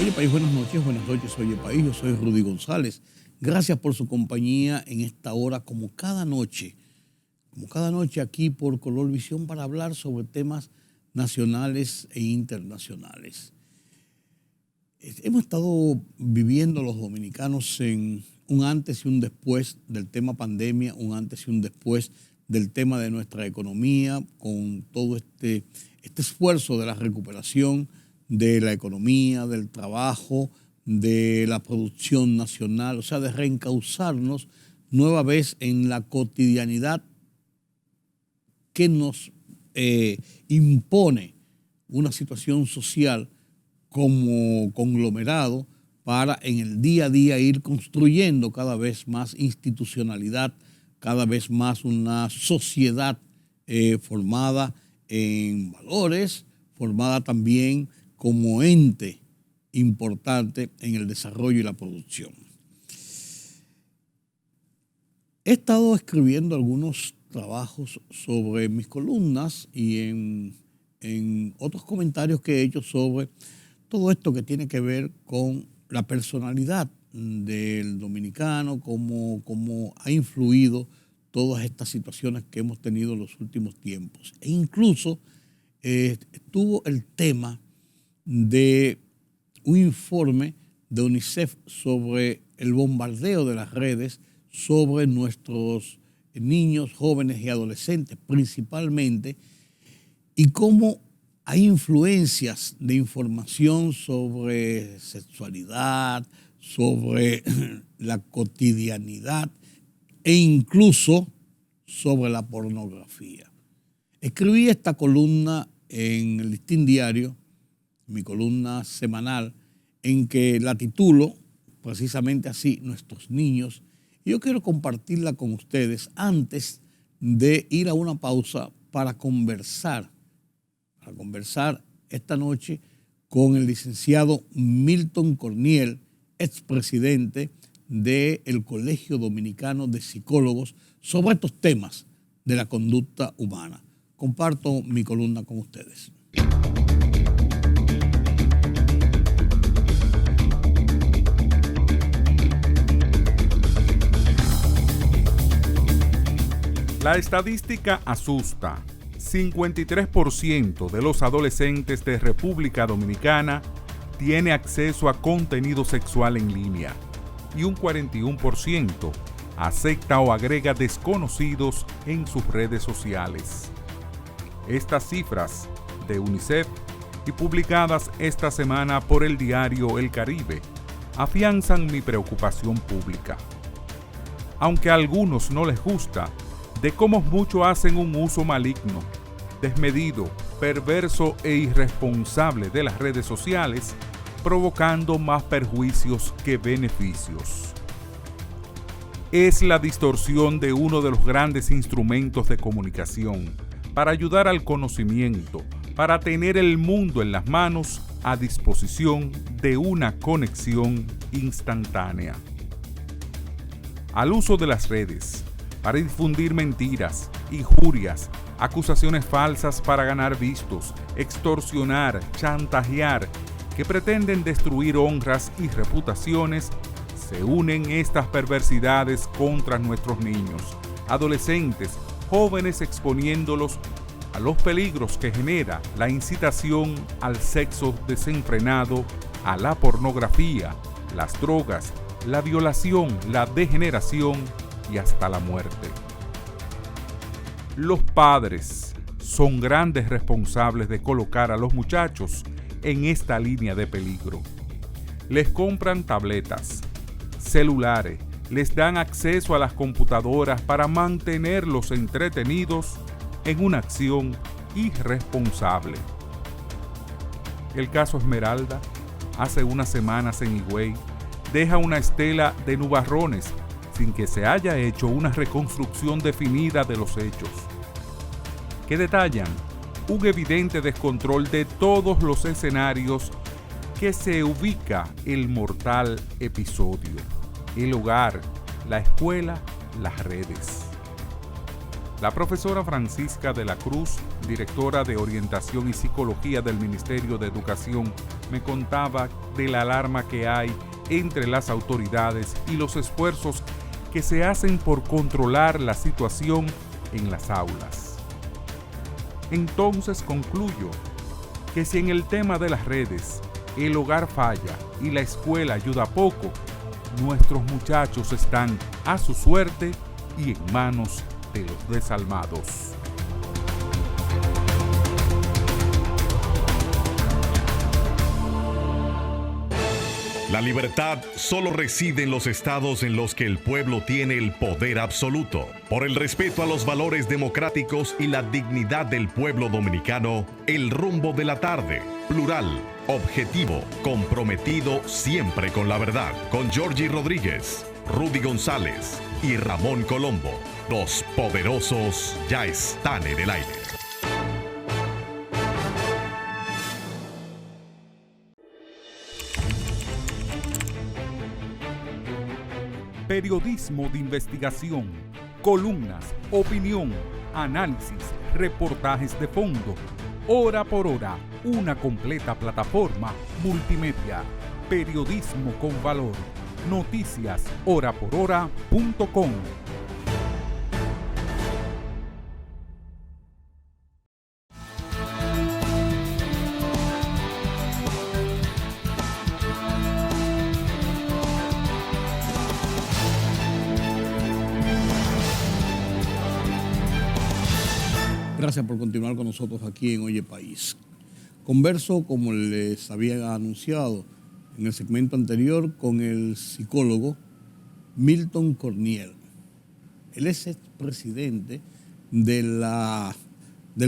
Oye País, buenas noches, oye País, yo soy Rudy González. Gracias por su compañía en esta hora, como cada noche aquí por Color Visión para hablar sobre temas nacionales e internacionales. Hemos estado viviendo los dominicanos en un antes y un después del tema pandemia, un antes y un después del tema de nuestra economía, con todo este esfuerzo de la recuperación de la economía, del trabajo, de la producción nacional, o sea, de reencauzarnos nueva vez en la cotidianidad que nos impone una situación social como conglomerado para en el día a día ir construyendo cada vez más institucionalidad, cada vez más una sociedad formada en valores, formada también como ente importante en el desarrollo y la producción. He estado escribiendo algunos trabajos sobre mis columnas y en otros comentarios que he hecho sobre todo esto que tiene que ver con la personalidad del dominicano, cómo ha influido todas estas situaciones que hemos tenido en los últimos tiempos. E incluso estuvo el tema de un informe de UNICEF sobre el bombardeo de las redes sobre nuestros niños, jóvenes y adolescentes principalmente, y cómo hay influencias de información sobre sexualidad, sobre la cotidianidad e incluso sobre la pornografía. Escribí esta columna en el Listín Diario, mi columna semanal, en que la titulo precisamente así, Nuestros Niños, y yo quiero compartirla con ustedes antes de ir a una pausa para conversar esta noche con el licenciado Milton Corniel, expresidente del Colegio Dominicano de Psicólogos, sobre estos temas de la conducta humana. Comparto mi columna con ustedes. La estadística asusta. 53% de los adolescentes de República Dominicana tiene acceso a contenido sexual en línea y un 41% acepta o agrega desconocidos en sus redes sociales. Estas cifras de UNICEF y publicadas esta semana por el diario El Caribe afianzan mi preocupación pública. Aunque a algunos no les gusta, de cómo muchos hacen un uso maligno, desmedido, perverso e irresponsable de las redes sociales, provocando más perjuicios que beneficios. Es la distorsión de uno de los grandes instrumentos de comunicación para ayudar al conocimiento, para tener el mundo en las manos a disposición de una conexión instantánea. Al uso de las redes para difundir mentiras, injurias, acusaciones falsas para ganar vistos, extorsionar, chantajear, que pretenden destruir honras y reputaciones, se unen estas perversidades contra nuestros niños, adolescentes, jóvenes, exponiéndolos a los peligros que genera la incitación al sexo desenfrenado, a la pornografía, las drogas, la violación, la degeneración y hasta la muerte. Los padres son grandes responsables de colocar a los muchachos en esta línea de peligro. Les compran tabletas, celulares, les dan acceso a las computadoras para mantenerlos entretenidos en una acción irresponsable. El caso Esmeralda, hace unas semanas en Higüey, deja una estela de nubarrones sin que se haya hecho una reconstrucción definida de los hechos, que detallan un evidente descontrol de todos los escenarios que se ubica el mortal episodio: el hogar, la escuela, las redes. La profesora Francisca de la Cruz, directora de Orientación y Psicología del Ministerio de Educación, me contaba de la alarma que hay entre las autoridades y los esfuerzos que se hacen por controlar la situación en las aulas. Entonces concluyo que si en el tema de las redes el hogar falla y la escuela ayuda poco, nuestros muchachos están a su suerte y en manos de los desalmados. La libertad solo reside en los estados en los que el pueblo tiene el poder absoluto. Por el respeto a los valores democráticos y la dignidad del pueblo dominicano, El Rumbo de la Tarde, plural, objetivo, comprometido siempre con la verdad. Con Georgie Rodríguez, Rudy González y Ramón Colombo. Los poderosos ya están en el aire. Periodismo de investigación, columnas, opinión, análisis, reportajes de fondo, hora por hora, una completa plataforma multimedia. Periodismo con valor. Noticias horaporhora.com. Gracias por continuar con nosotros aquí en Oye País. Converso, como les había anunciado en el segmento anterior, con el psicólogo Milton Corniel. Él es expresidente del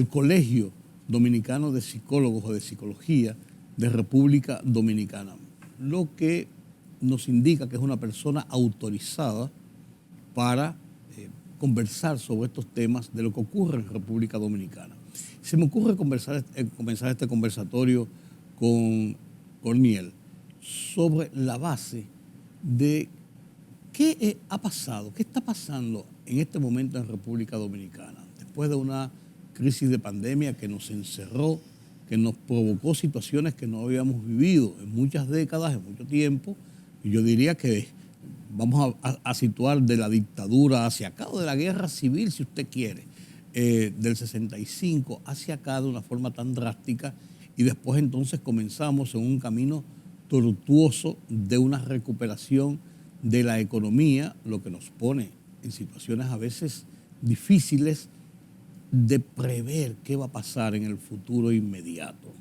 Colegio Dominicano de Psicólogos o de Psicología de República Dominicana, lo que nos indica que es una persona autorizada para conversar sobre estos temas de lo que ocurre en República Dominicana. Se me ocurre comenzar este conversatorio con Corniel sobre la base de qué ha pasado, qué está pasando en este momento en República Dominicana, después de una crisis de pandemia que nos encerró, que nos provocó situaciones que no habíamos vivido en muchas décadas, en mucho tiempo, y yo diría que vamos a situar de la dictadura hacia acá, o de la guerra civil, si usted quiere, del 65 hacia acá de una forma tan drástica, y después entonces comenzamos en un camino tortuoso de una recuperación de la economía, lo que nos pone en situaciones a veces difíciles de prever qué va a pasar en el futuro inmediato.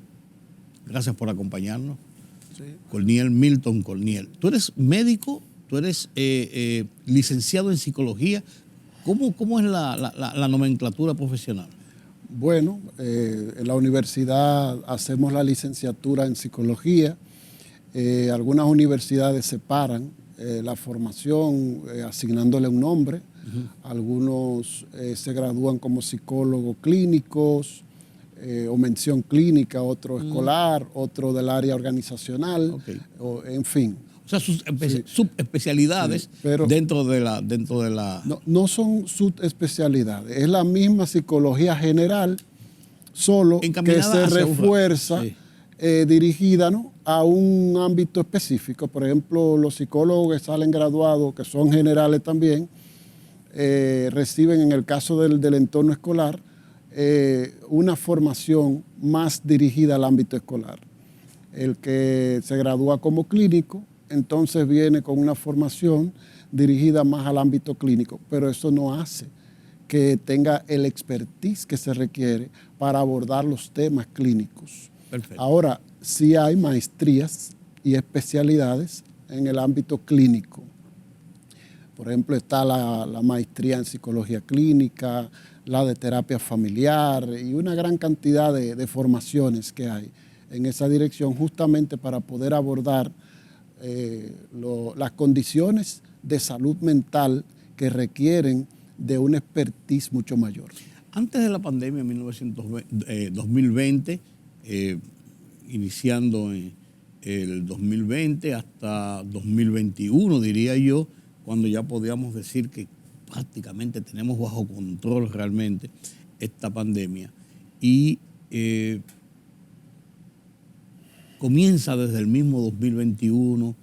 Gracias por acompañarnos. Sí. Milton Corniel. Tú eres médico, tú eres licenciado en psicología. ¿Cómo es la nomenclatura profesional? Bueno, en la universidad hacemos la licenciatura en psicología. Algunas universidades separan la formación asignándole un nombre. Uh-huh. Algunos se gradúan como psicólogos clínicos o mención clínica, otro escolar, otro del área organizacional, okay. En fin. O sea, subespecialidades sí, dentro de la... No son subespecialidades, es la misma psicología general, solo que se refuerza, sí. Dirigida, ¿no?, a un ámbito específico. Por ejemplo, los psicólogos que salen graduados, que son generales también, reciben, en el caso del entorno escolar, una formación más dirigida al ámbito escolar. El que se gradúa como clínico, entonces viene con una formación dirigida más al ámbito clínico, pero eso no hace que tenga el expertise que se requiere para abordar los temas clínicos. Perfecto. Ahora, sí hay maestrías y especialidades en el ámbito clínico. Por ejemplo, está la maestría en psicología clínica, la de terapia familiar y una gran cantidad de formaciones que hay en esa dirección, justamente para poder abordar las condiciones de salud mental que requieren de una expertise mucho mayor. Antes de la pandemia, en 2020, iniciando en el 2020 hasta 2021, diría yo, cuando ya podíamos decir que prácticamente tenemos bajo control realmente esta pandemia y comienza desde el mismo 2021,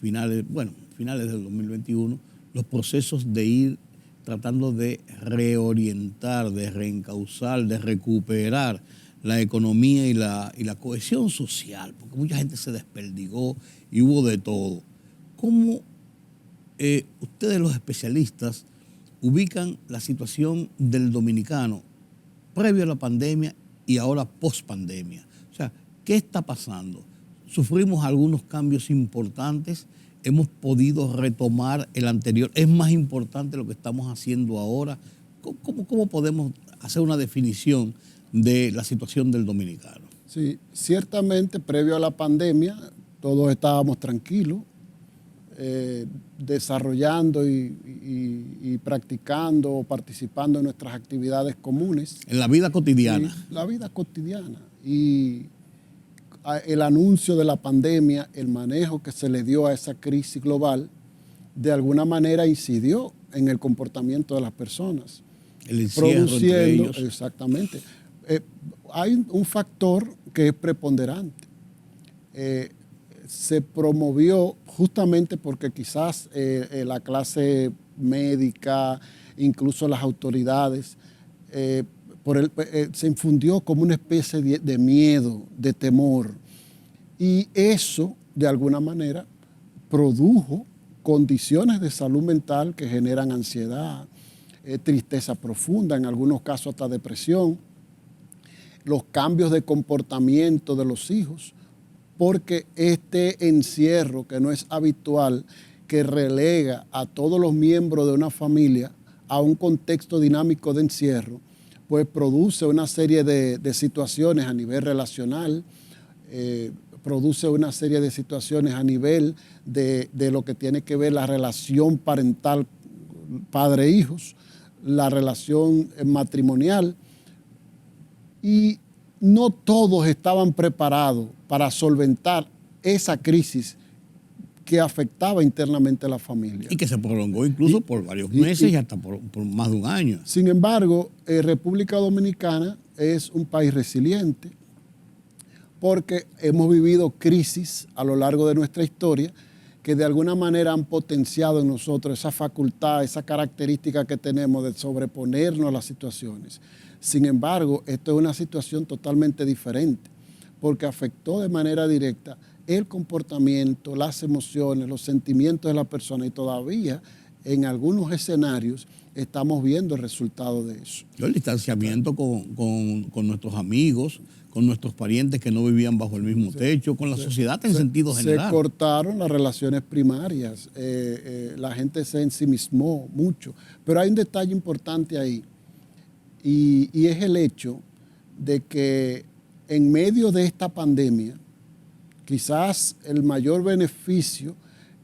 finales del 2021, los procesos de ir tratando de reorientar, de reencauzar, de recuperar la economía y la cohesión social, porque mucha gente se desperdigó y hubo de todo. ¿Cómo ustedes los especialistas ubican la situación del dominicano previo a la pandemia y ahora post pandemia? O sea, ¿qué está pasando? ¿Sufrimos algunos cambios importantes? ¿Hemos podido retomar el anterior? ¿Es más importante lo que estamos haciendo ahora? ¿Cómo podemos hacer una definición de la situación del dominicano? Sí, ciertamente previo a la pandemia todos estábamos tranquilos, desarrollando y practicando o participando en nuestras actividades comunes. En la vida cotidiana. Sí, la vida cotidiana. Y el anuncio de la pandemia, el manejo que se le dio a esa crisis global, de alguna manera incidió en el comportamiento de las personas. El encierro entre ellos. Exactamente. Hay un factor que es preponderante. Se promovió justamente porque quizás la clase médica, incluso las autoridades, se infundió como una especie de miedo, de temor. Y eso, de alguna manera, produjo condiciones de salud mental que generan ansiedad, tristeza profunda, en algunos casos hasta depresión, los cambios de comportamiento de los hijos, porque este encierro que no es habitual, que relega a todos los miembros de una familia a un contexto dinámico de encierro, pues produce una serie de situaciones a nivel relacional, produce una serie de situaciones a nivel de lo que tiene que ver la relación parental padre-hijos, la relación matrimonial, y no todos estaban preparados para solventar esa crisis que afectaba internamente a la familia. Y que se prolongó incluso por varios meses y hasta por más de un año. Sin embargo, República Dominicana es un país resiliente porque hemos vivido crisis a lo largo de nuestra historia que de alguna manera han potenciado en nosotros esa facultad, esa característica que tenemos de sobreponernos a las situaciones. Sin embargo, esto es una situación totalmente diferente porque afectó de manera directa el comportamiento, las emociones, los sentimientos de la persona, y todavía en algunos escenarios estamos viendo el resultado de eso. El distanciamiento con nuestros amigos, con nuestros parientes que no vivían bajo el mismo techo, con la sociedad en sentido general. Se cortaron las relaciones primarias, la gente se ensimismó mucho, pero hay un detalle importante ahí, y es el hecho de que en medio de esta pandemia, quizás el mayor beneficio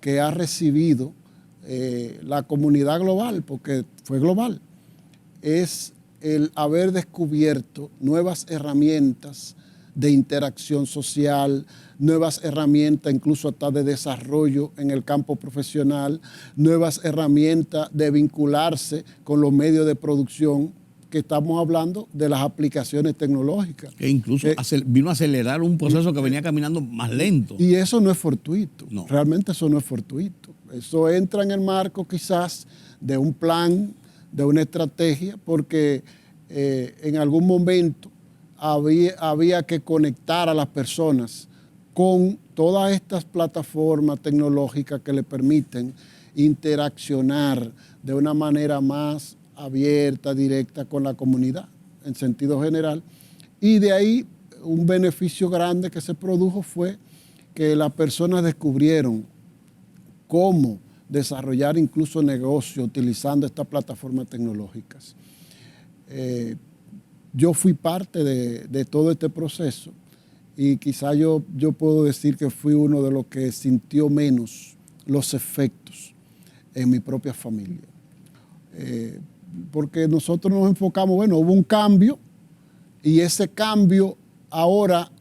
que ha recibido la comunidad global, porque fue global, es el haber descubierto nuevas herramientas de interacción social, nuevas herramientas incluso hasta de desarrollo en el campo profesional, nuevas herramientas de vincularse con los medios de producción, que estamos hablando de las aplicaciones tecnológicas. Que incluso vino a acelerar un proceso que venía caminando más lento. Y eso no es fortuito, no. Realmente eso no es fortuito. Eso entra en el marco quizás de un plan, de una estrategia, porque en algún momento había que conectar a las personas con todas estas plataformas tecnológicas que le permiten interaccionar de una manera más abierta, directa con la comunidad, en sentido general. Y de ahí un beneficio grande que se produjo fue que las personas descubrieron cómo desarrollar incluso negocios utilizando estas plataformas tecnológicas. Yo fui parte de todo este proceso y quizá yo puedo decir que fui uno de los que sintió menos los efectos en mi propia familia. Porque nosotros nos enfocamos, bueno, hubo un cambio y ese cambio ahora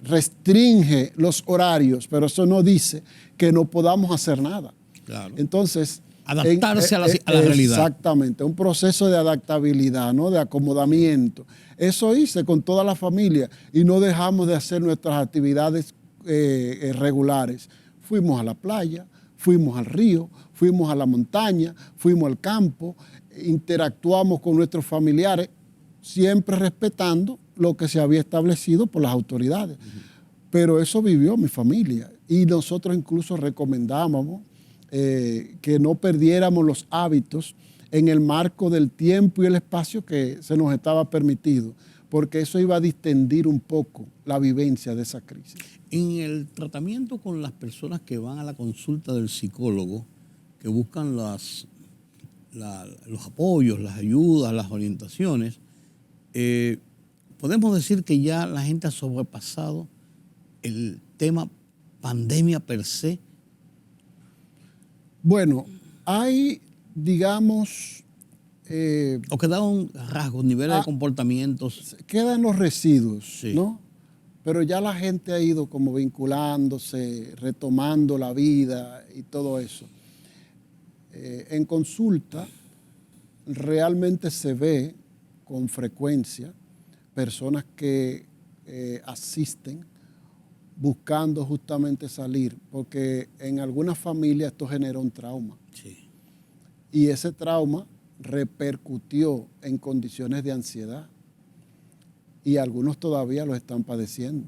restringe los horarios, pero eso no dice que no podamos hacer nada. Claro. Entonces, adaptarse a la realidad. Exactamente, un proceso de adaptabilidad, ¿no? De acomodamiento. Eso hice con toda la familia y no dejamos de hacer nuestras actividades regulares. Fuimos a la playa, fuimos al río, fuimos a la montaña, fuimos al campo, interactuamos con nuestros familiares, siempre respetando lo que se había establecido por las autoridades. Pero eso vivió mi familia y nosotros incluso recomendábamos que no perdiéramos los hábitos en el marco del tiempo y el espacio que se nos estaba permitido, porque eso iba a distendir un poco la vivencia de esa crisis. En el tratamiento con las personas que van a la consulta del psicólogo, que buscan los apoyos, las ayudas, las orientaciones, podemos decir que ya la gente ha sobrepasado el tema pandemia per se. Bueno, hay, digamos... o quedaron rasgos, niveles de comportamientos. Quedan los residuos, sí, ¿no? Pero ya la gente ha ido como vinculándose, retomando la vida y todo eso. En consulta realmente se ve con frecuencia personas que asisten buscando justamente salir, porque en algunas familias esto generó un trauma. Sí. Y ese trauma repercutió en condiciones de ansiedad y algunos todavía lo están padeciendo.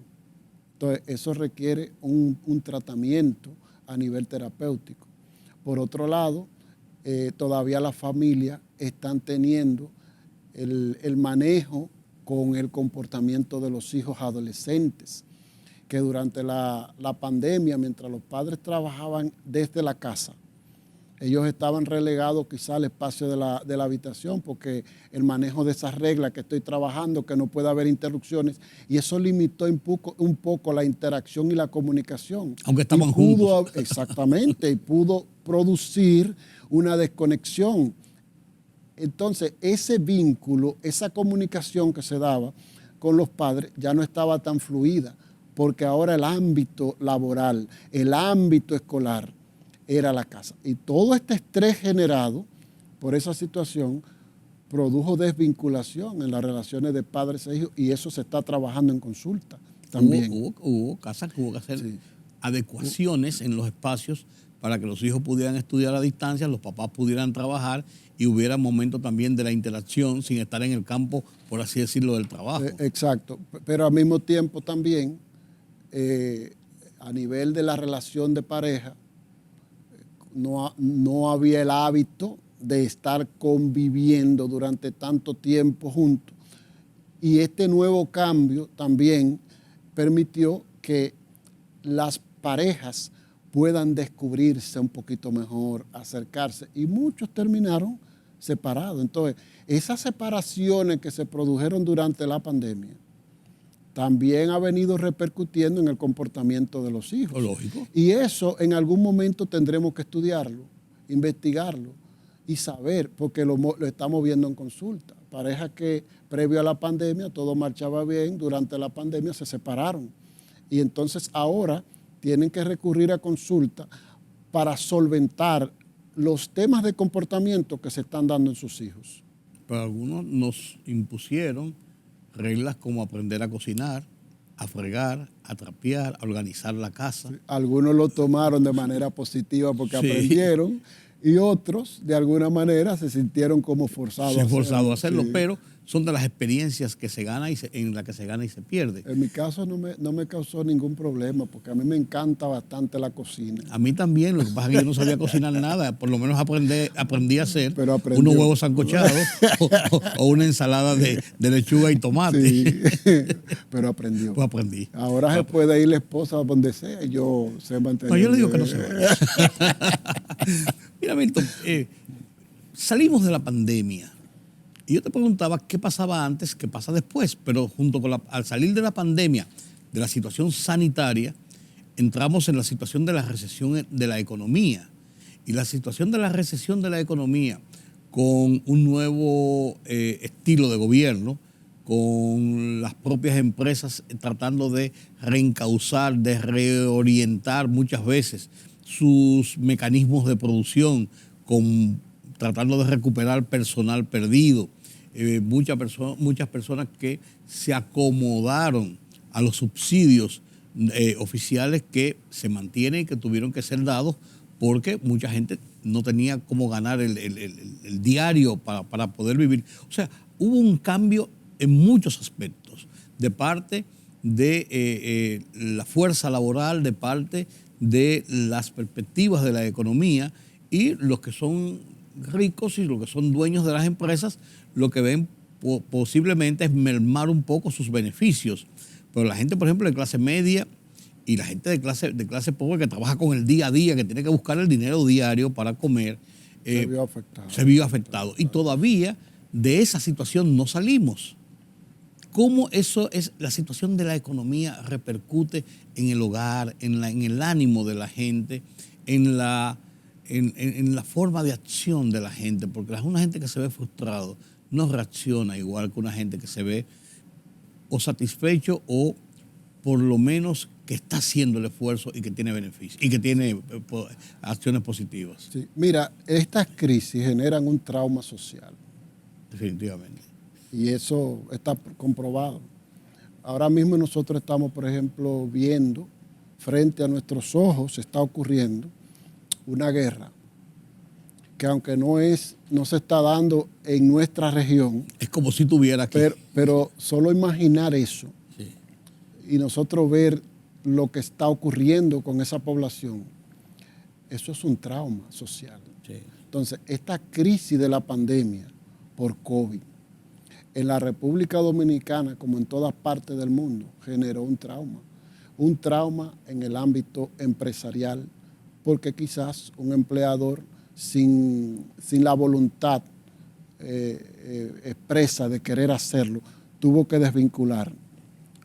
Entonces, eso requiere un tratamiento a nivel terapéutico. Por otro lado, todavía las familias están teniendo el manejo con el comportamiento de los hijos adolescentes, que durante la pandemia, mientras los padres trabajaban desde la casa, ellos estaban relegados quizá al espacio de la habitación, porque el manejo de esas reglas que estoy trabajando, que no puede haber interrupciones, y eso limitó un poco la interacción y la comunicación. Aunque estaban juntos. Exactamente, y pudo producir una desconexión. Entonces, ese vínculo, esa comunicación que se daba con los padres ya no estaba tan fluida, porque ahora el ámbito laboral, el ámbito escolar, era la casa. Y todo este estrés generado por esa situación produjo desvinculación en las relaciones de padres e hijos, y eso se está trabajando en consulta también. Hubo casas que hubo que hacer adecuaciones en los espacios para que los hijos pudieran estudiar a distancia, los papás pudieran trabajar y hubiera momentos también de la interacción sin estar en el campo, por así decirlo, del trabajo. Exacto, pero al mismo tiempo también a nivel de la relación de pareja, no había el hábito de estar conviviendo durante tanto tiempo juntos. Y este nuevo cambio también permitió que las parejas puedan descubrirse un poquito mejor, acercarse. Y muchos terminaron separados. Entonces, esas separaciones que se produjeron durante la pandemia también ha venido repercutiendo en el comportamiento de los hijos. Lógico. Y eso en algún momento tendremos que estudiarlo, investigarlo y saber, porque lo estamos viendo en consulta. Parejas que previo a la pandemia todo marchaba bien, durante la pandemia se separaron. Y entonces ahora tienen que recurrir a consulta para solventar los temas de comportamiento que se están dando en sus hijos. Pero algunos nos impusieron reglas como aprender a cocinar, a fregar, a trapear, a organizar la casa. Sí, algunos lo tomaron de manera positiva porque aprendieron, y otros de alguna manera se sintieron como forzados a hacerlo, pero son de las experiencias que se gana en las que se gana y se pierde. En mi caso no me causó ningún problema, porque a mí me encanta bastante la cocina. A mí también, lo que pasa es que yo no sabía cocinar nada, por lo menos aprendí a hacer unos huevos sancochados o una ensalada de lechuga y tomate. Sí, pero aprendió. Pues aprendí. Ahora se puede ir la esposa a donde sea y yo sé mantener. No, yo le digo que no se vaya. Mira, Milton, salimos de la pandemia. Y yo te preguntaba qué pasaba antes, qué pasa después, pero junto con al salir de la pandemia, de la situación sanitaria, entramos en la situación de la recesión de la economía. Y la situación de la recesión de la economía, con un nuevo estilo de gobierno, con las propias empresas tratando de reencauzar, de reorientar muchas veces sus mecanismos de producción, tratando de recuperar personal perdido. Muchas personas que se acomodaron a los subsidios oficiales que se mantienen y que tuvieron que ser dados porque mucha gente no tenía cómo ganar el diario para poder vivir. O sea, hubo un cambio en muchos aspectos, de parte de la fuerza laboral, de parte de las perspectivas de la economía, y los que son ricos y los que son dueños de las empresas, lo que ven posiblemente es mermar un poco sus beneficios. Pero la gente, por ejemplo, de clase media y la gente de clase pobre que trabaja con el día a día, que tiene que buscar el dinero diario para comer, se vio afectado. Y todavía de esa situación no salimos. ¿Cómo la situación de la economía repercute en el hogar, en el ánimo de la gente, en la forma de acción de la gente? Porque una gente que se ve frustrado no reacciona igual que una gente que se ve o satisfecho o por lo menos que está haciendo el esfuerzo y que tiene beneficios y que tiene acciones positivas. Sí. Mira, estas crisis generan un trauma social. Definitivamente. Y eso está comprobado. Ahora mismo nosotros estamos, por ejemplo, viendo frente a nuestros ojos, se está ocurriendo una guerra que aunque no se está dando en nuestra región. Es como si tuviera aquí. Pero solo imaginar eso, sí, y nosotros ver lo que está ocurriendo con esa población, eso es un trauma social. Sí. Entonces, esta crisis de la pandemia por COVID, en la República Dominicana, como en todas partes del mundo, generó un trauma en el ámbito empresarial, porque quizás un empleador sin la voluntad expresa de querer hacerlo, tuvo que desvincular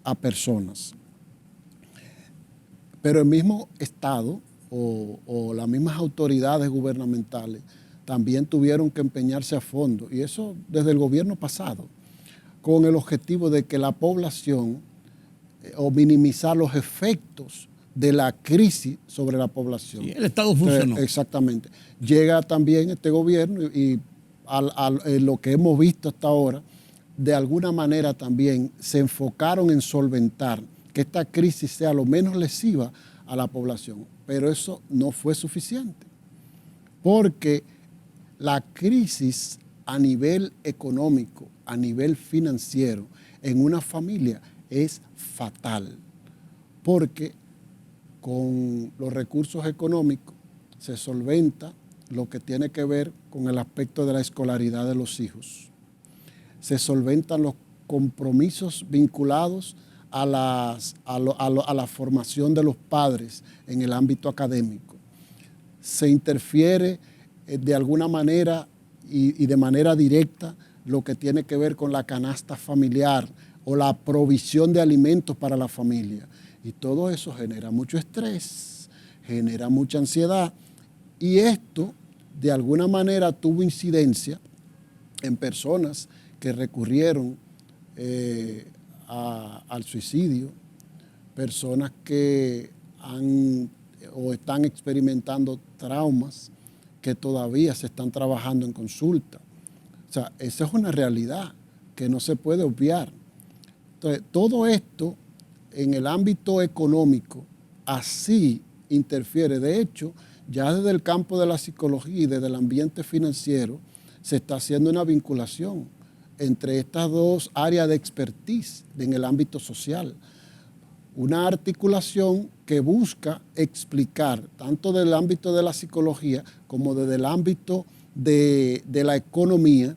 a personas. Pero el mismo Estado o las mismas autoridades gubernamentales también tuvieron que empeñarse a fondo, y eso desde el gobierno pasado, con el objetivo de que la población o minimizar los efectos de la crisis sobre la población. Sí, el Estado funcionó. Exactamente. Llega también este gobierno y lo que hemos visto hasta ahora, de alguna manera también se enfocaron en solventar que esta crisis sea lo menos lesiva a la población. Pero eso no fue suficiente, porque la crisis a nivel económico, a nivel financiero, en una familia es fatal, porque con los recursos económicos se solventa lo que tiene que ver con el aspecto de la escolaridad de los hijos. Se solventan los compromisos vinculados a la formación de los padres en el ámbito académico. Se interfiere de alguna manera y de manera directa lo que tiene que ver con la canasta familiar o la provisión de alimentos para la familia. Y todo eso genera mucho estrés, genera mucha ansiedad, y esto de alguna manera tuvo incidencia en personas que recurrieron al suicidio, personas que han o están experimentando traumas que todavía se están trabajando en consulta. O sea, esa es una realidad que no se puede obviar. Entonces, todo esto en el ámbito económico así interfiere. De hecho, ya desde el campo de la psicología y desde el ambiente financiero se está haciendo una vinculación entre estas dos áreas de expertise en el ámbito social. Una articulación que busca explicar, tanto del ámbito de la psicología como desde el ámbito de la economía,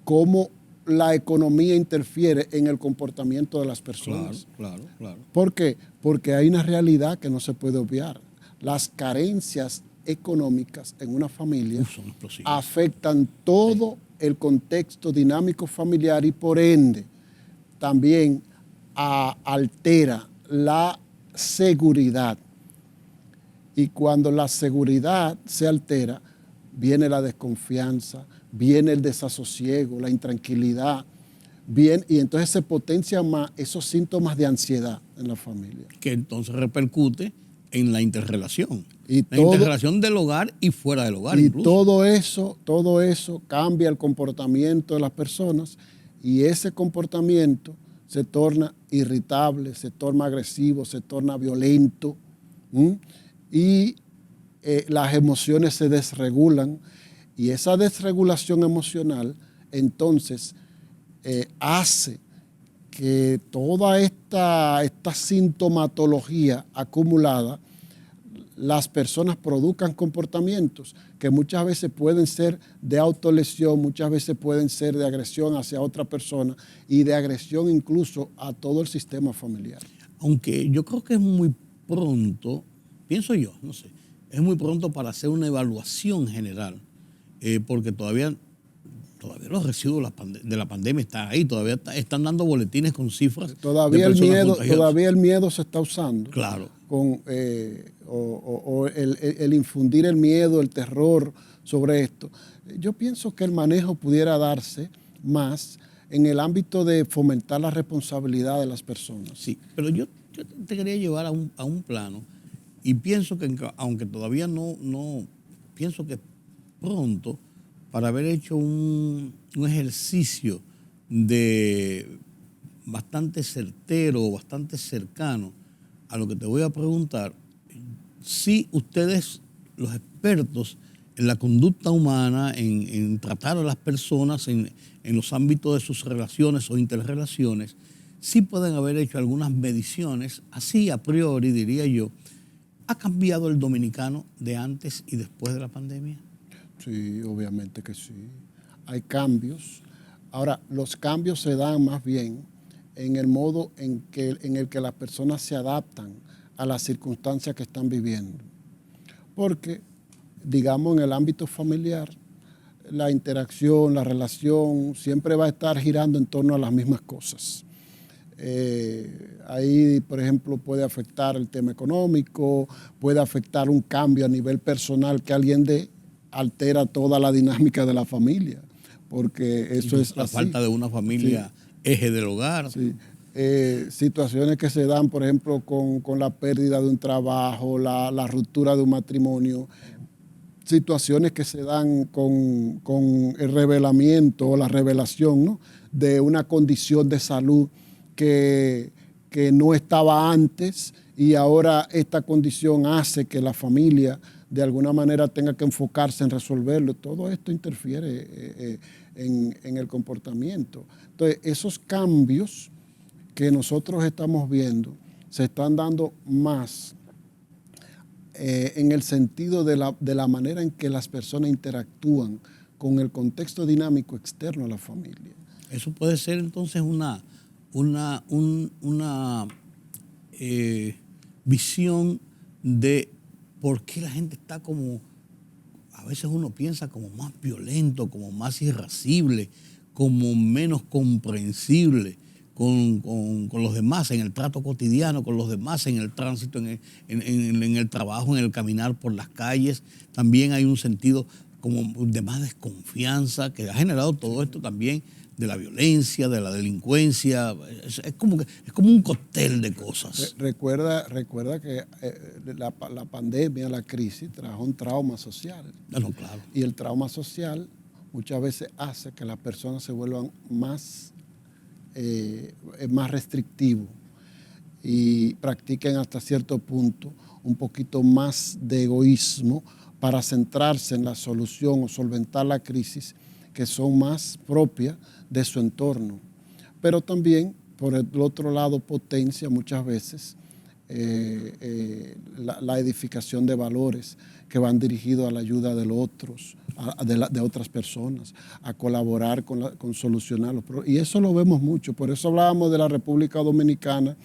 cómo la economía interfiere en el comportamiento de las personas. Claro. ¿Por qué? Porque hay una realidad que no se puede obviar. Las carencias económicas en una familia afectan todo el contexto dinámico familiar y por ende también altera la seguridad. Y cuando la seguridad se altera, viene la desconfianza, viene el desasosiego, la intranquilidad, y entonces se potencian más esos síntomas de ansiedad en la familia. Que entonces repercute en la interrelación. Y la interrelación del hogar y fuera del hogar. Y incluso. todo eso cambia el comportamiento de las personas y ese comportamiento se torna irritable, se torna agresivo, se torna violento. Y las emociones se desregulan y esa desregulación emocional entonces hace que toda esta sintomatología acumulada, las personas produzcan comportamientos que muchas veces pueden ser de autolesión, muchas veces pueden ser de agresión hacia otra persona y de agresión incluso a todo el sistema familiar. Aunque yo creo que es muy pronto, pienso yo, no sé, es muy pronto para hacer una evaluación general, porque todavía los residuos de la pandemia están ahí, todavía están dando boletines con cifras. Todavía el miedo se está usando. Claro. Con, el infundir el miedo, el terror sobre esto. Yo pienso que el manejo pudiera darse más en el ámbito de fomentar la responsabilidad de las personas. Sí, pero yo te quería llevar a un plano y pienso que, aunque todavía no pienso que pronto, para haber hecho un ejercicio de bastante certero, bastante cercano a lo que te voy a preguntar, si ustedes, los expertos en la conducta humana, en tratar a las personas en los ámbitos de sus relaciones o interrelaciones, sí pueden haber hecho algunas mediciones, así a priori diría yo, ¿ha cambiado el dominicano de antes y después de la pandemia? Sí, obviamente que sí. Hay cambios. Ahora, los cambios se dan más bien en el modo en el que las personas se adaptan a las circunstancias que están viviendo. Porque, digamos, en el ámbito familiar, la interacción, la relación, siempre va a estar girando en torno a las mismas cosas. Ahí, por ejemplo, puede afectar el tema económico, puede afectar un cambio a nivel personal que alguien altera toda la dinámica de la familia, porque eso es la así. Falta de una familia eje del hogar. Sí. Situaciones que se dan, por ejemplo, con la pérdida de un trabajo, la ruptura de un matrimonio, situaciones que se dan con el revelamiento o la revelación, ¿no?, de una condición de salud que no estaba antes y ahora esta condición hace que la familia de alguna manera tenga que enfocarse en resolverlo. Todo esto interfiere en el comportamiento. Entonces, esos cambios que nosotros estamos viendo se están dando más en el sentido de la manera en que las personas interactúan con el contexto dinámico externo a la familia. Eso puede ser entonces una visión de por qué la gente está como, a veces uno piensa como más violento, como más irascible, como menos comprensible con los demás, en el trato cotidiano con los demás, en el tránsito, en el trabajo, en el caminar por las calles. También hay un sentido como de más desconfianza que ha generado todo esto también, de la violencia, de la delincuencia. Es como un cóctel de cosas. Recuerda que la pandemia, la crisis, trajo un trauma social. No, claro. Y el trauma social muchas veces hace que las personas se vuelvan más restrictivos y practiquen hasta cierto punto un poquito más de egoísmo para centrarse en la solución o solventar la crisis, que son más propias de su entorno. Pero también, por el otro lado, potencia muchas veces la edificación de valores que van dirigidos a la ayuda de los otros, de otras personas, a colaborar con solucionar los problemas. Y eso lo vemos mucho. Por eso hablábamos de la República Dominicana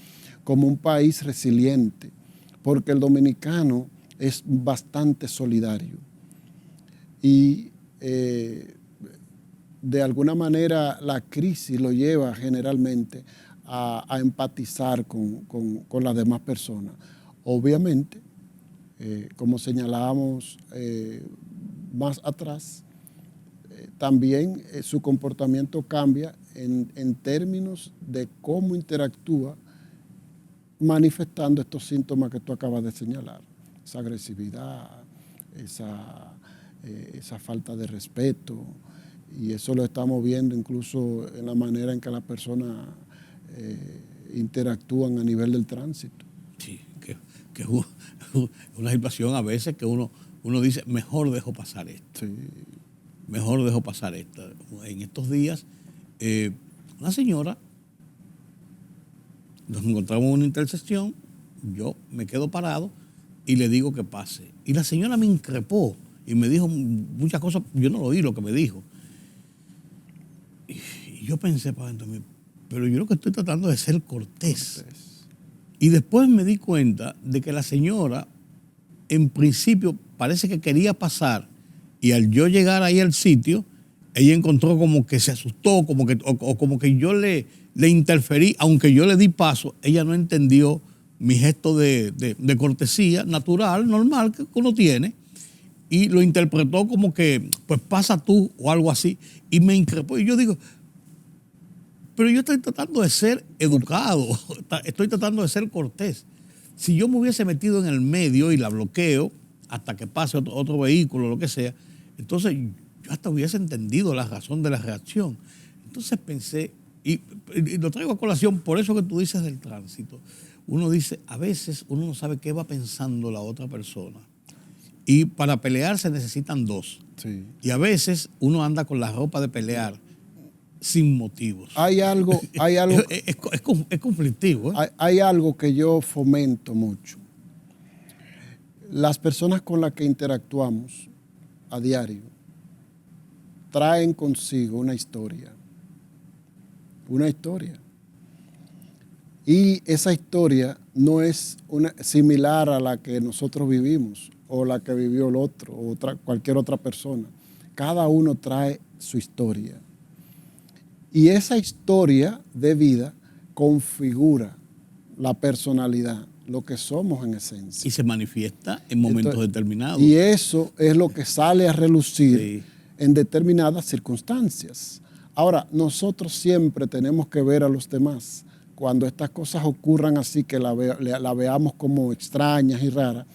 como un país resiliente, porque el dominicano es bastante solidario. Y de alguna manera la crisis lo lleva generalmente a empatizar con las demás personas. Obviamente, como señalábamos más atrás, también su comportamiento cambia en términos de cómo interactúa manifestando estos síntomas que tú acabas de señalar. Esa agresividad, esa falta de respeto, y eso lo estamos viendo incluso en la manera en que las personas interactúan a nivel del tránsito. Sí, que es una situación a veces que uno dice, mejor dejo pasar esto. Sí. Mejor dejo pasar esto. En estos días, una señora, nos encontramos en una intersección, yo me quedo parado y le digo que pase. Y la señora me increpó y me dijo muchas cosas, yo no lo oí lo que me dijo. Y yo pensé para dentro de mí, pero yo lo que estoy tratando de ser cortés. Y después me di cuenta de que la señora, en principio, parece que quería pasar, y al yo llegar ahí al sitio, ella encontró como que se asustó, como que yo le interferí, aunque yo le di paso, ella no entendió mi gesto de cortesía natural, normal, que uno tiene, y lo interpretó como que, pues pasa tú o algo así, y me increpó. Y yo digo, pero yo estoy tratando de ser educado, estoy tratando de ser cortés. Si yo me hubiese metido en el medio y la bloqueo hasta que pase otro vehículo, lo que sea, entonces yo hasta hubiese entendido la razón de la reacción. Entonces pensé, y lo traigo a colación por eso que tú dices del tránsito. Uno dice, a veces uno no sabe qué va pensando la otra persona. Y para pelear se necesitan dos. Sí. Y a veces uno anda con la ropa de pelear sin motivos. Hay algo es conflictivo. Hay algo que yo fomento mucho. Las personas con las que interactuamos a diario traen consigo una historia. Una historia. Y esa historia no es similar a la que nosotros vivimos o la que vivió el otro o cualquier otra persona. Cada uno trae su historia. Y esa historia de vida configura la personalidad, lo que somos en esencia. Y se manifiesta en momentos determinados. Y eso es lo que sale a relucir en determinadas circunstancias. Ahora, nosotros siempre tenemos que ver a los demás. Cuando estas cosas ocurran así, que la veamos como extrañas y raras,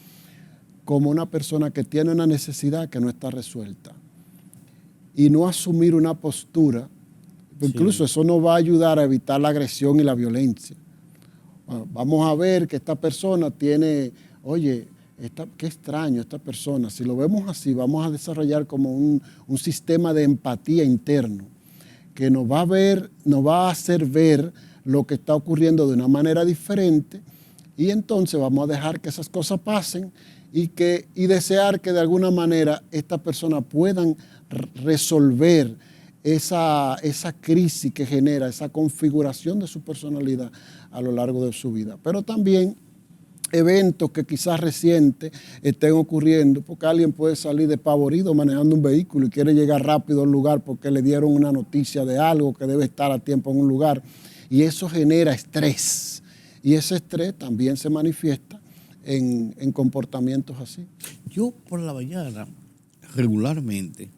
como una persona que tiene una necesidad que no está resuelta. Y no asumir una postura. Incluso eso nos va a ayudar a evitar la agresión y la violencia. Bueno, vamos a ver que esta persona tiene, oye, qué extraño esta persona. Si lo vemos así, vamos a desarrollar como un sistema de empatía interno que nos va a hacer ver lo que está ocurriendo de una manera diferente, y entonces vamos a dejar que esas cosas pasen y desear que de alguna manera estas personas puedan resolver esa crisis que genera, esa configuración de su personalidad a lo largo de su vida. Pero también eventos que quizás recientes estén ocurriendo, porque alguien puede salir despavorido manejando un vehículo y quiere llegar rápido al lugar porque le dieron una noticia de algo que debe estar a tiempo en un lugar, y eso genera estrés. Y ese estrés también se manifiesta en comportamientos así. Yo por la mañana, regularmente,